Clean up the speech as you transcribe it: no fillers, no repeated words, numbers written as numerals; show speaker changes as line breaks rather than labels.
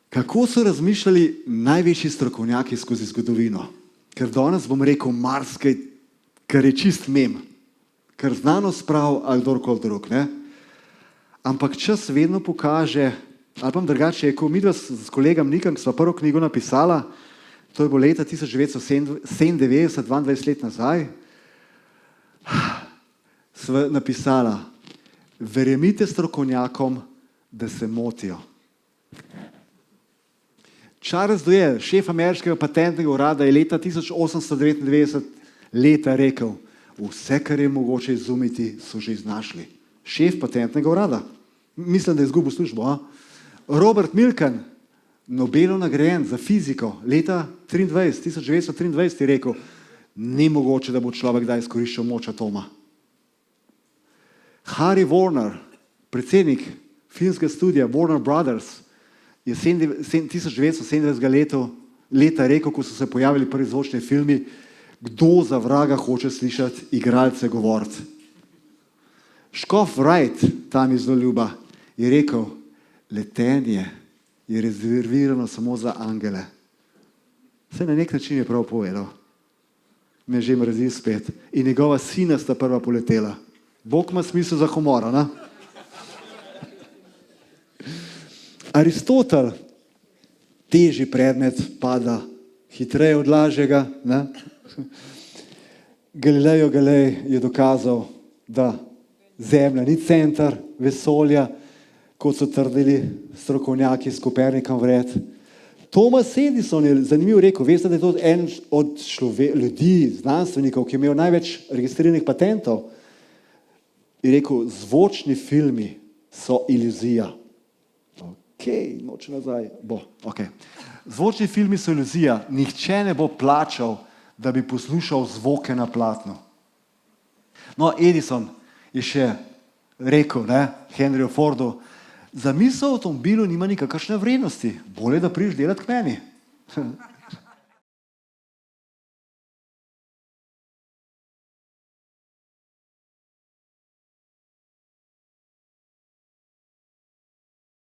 Kako so razmišljali največji strokovnjaki skozi zgodovino? Ker danes bom rekel marsikaj, kar je čist mem, kar znanost prav ali kdorkoli drug, ne? Ampak čas vedno pokaže, ali pa drugače rekel, midva s kolegom Nikom, ki sva prvo knjigo napisala, to je bilo leta 1997, 22 let nazaj, sva napisala, verjemite strokovnjakom, da se motijo. Charles Doyle, šef ameriškega patentnega urada, je leta 1899 leta rekel, vse, kar je mogoče izumiti, so že iznašli. Šef patentnega urada. Mislim, da je izgubil službo. A? Robert Milken, Nobelov nagrajen za fiziko, leta 1923 je rekel, ni mogoče, da bo človek kdaj izkoriščal moč atoma. Harry Warner, predsednik filmskega studija Warner Brothers, je 1997 leta rekel, ko so se pojavili prvi zvočni filmi, kdo za vraga hoče slišati igralce govoriti. Škof Wright, tam je zelo ljuba, je rekel, letenje je rezervirano samo za angele. Vse na nek način je prav povedal. Me že mrzi spet. In njegova sina sta prva poletela. Bog ima smisel za humor, ne? Aristotel, težji predmet pada hitreje od lažjega, ne? Galileo Galilei je dokazal, da Zemlja ni center vesolja, kot so trdili strokovnjaki s Kopernikom vred. Thomas Edison je zanimivo rekel, veste, da je to en od ljudi, znanstvenikov, ki je imel največ registriranih patentov, je rekel, zvočni filmi so iluzija. Noč nazaj bo. Zvočni filmi so iluzija. Nihče ne bo plačal, da bi poslušal zvoke na platnu. No, Edison je še rekel, ne, Henryju Fordu, zamisel o avtomobilu nima nikakršne vrednosti. Bolje, da prideš delati k meni.